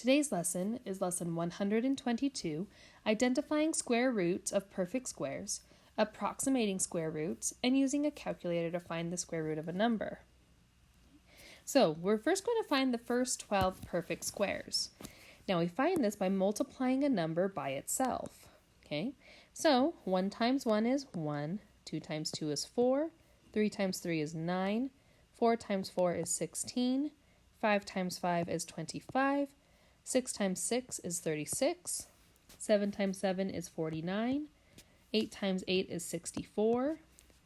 Today's lesson is lesson 122, identifying square roots of perfect squares, approximating square roots, and using a calculator to find the square root of a number. So we're first going to find the first 12 perfect squares. Now we find this by multiplying a number by itself. Okay, so 1 times 1 is 1, 2 times 2 is 4, 3 times 3 is 9, 4 times 4 is 16, 5 times 5 is 25, 6 times 6 is 36, 7 times 7 is 49, 8 times 8 is 64,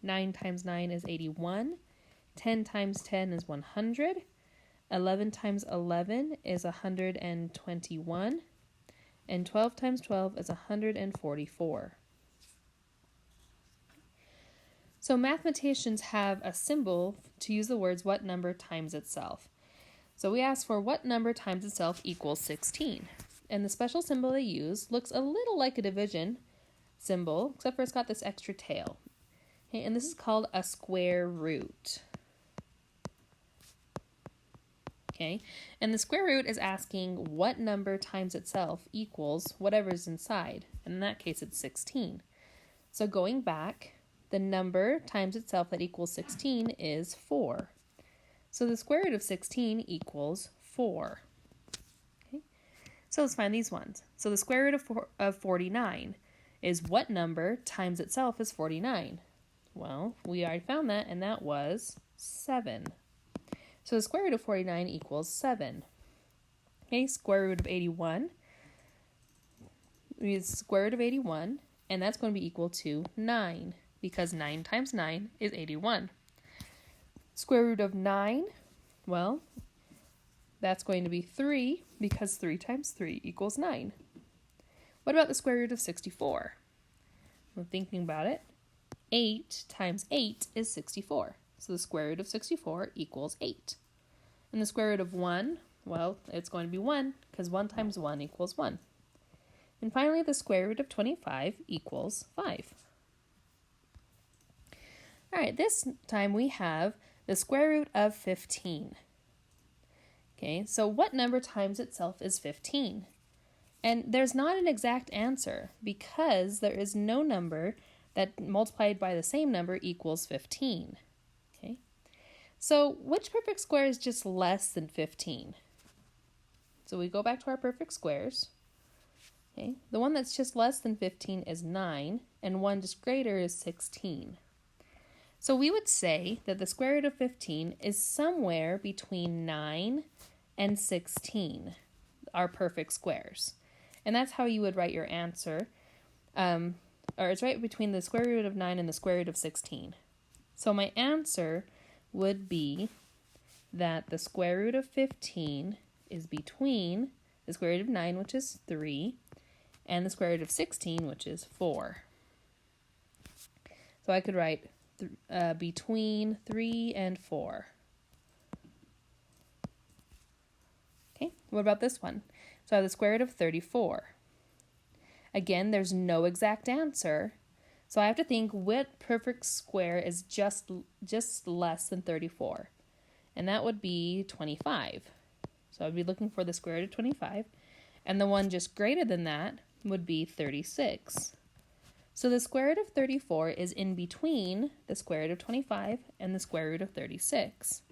9 times 9 is 81, 10 times 10 is 100, 11 times 11 is 121, and 12 times 12 is 144. So mathematicians have a symbol to use the words what number times itself. So we ask for what number times itself equals 16. And the special symbol they use looks a little like a division symbol, except for it's got this extra tail. Okay, and this is called a square root. Okay, and the square root is asking what number times itself equals whatever's inside. And in that case, it's 16. So going back, the number times itself that equals 16 is 4. So the square root of 16 equals 4. Okay, so let's find these ones. So the square root of 49 is what number times itself is 49? Well, we already found that, and that was 7. So the square root of 49 equals 7. Okay, square root of 81 is square root of 81, and that's going to be equal to 9, because 9 times 9 is 81. Square root of 9, well, that's going to be 3, because 3 times 3 equals 9. What about the square root of 64? Well, thinking about it, 8 times 8 is 64. So the square root of 64 equals 8. And the square root of 1, well, it's going to be 1, because 1 times 1 equals 1. And finally, the square root of 25 equals 5. All right, this time we have the square root of 15. Okay, so what number times itself is 15? And there's not an exact answer because there is no number that multiplied by the same number equals 15. Okay, so which perfect square is just less than 15? So we go back to our perfect squares. Okay, the one that's just less than 15 is 9, and one just greater is 16. So we would say that the square root of 15 is somewhere between 9 and 16, our perfect squares. And that's how you would write your answer. Or it's right between the square root of 9 and the square root of 16. So my answer would be that the square root of 15 is between the square root of 9, which is 3, and the square root of 16, which is 4. So I could write between 3 and 4. Okay, what about this one? So I have the square root of 34. Again, there's no exact answer, so I have to think what perfect square is just less than 34, and that would be 25. So I'd be looking for the square root of 25, and the one just greater than that would be 36. So the square root of 34 is in between the square root of 25 and the square root of 36.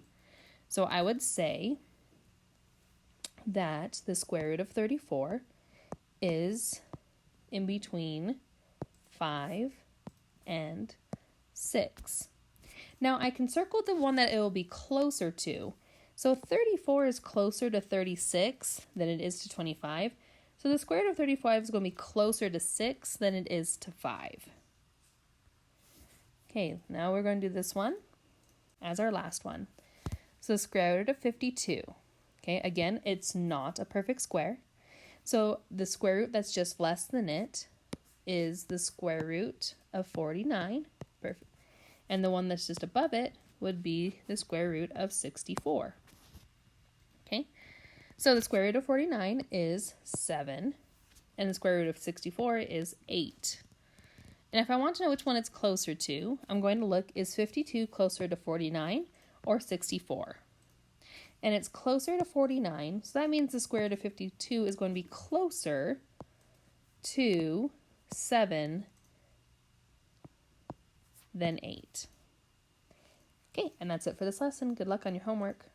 So I would say that the square root of 34 is in between 5 and 6. Now I can circle the one that it will be closer to. So 34 is closer to 36 than it is to 25. So the square root of 35 is going to be closer to 6 than it is to 5. Okay, now we're going to do this one as our last one. So the square root of 52. Okay, again, it's not a perfect square. So the square root that's just less than it is the square root of 49. Perfect. And the one that's just above it would be the square root of 64. Okay, so the square root of 49 is 7, and the square root of 64 is 8. And if I want to know which one it's closer to, I'm going to look, is 52 closer to 49 or 64? and it's closer to 49. So that means the square root of 52 is going to be closer to 7 than 8. Okay, and that's it for this lesson. Good luck on your homework.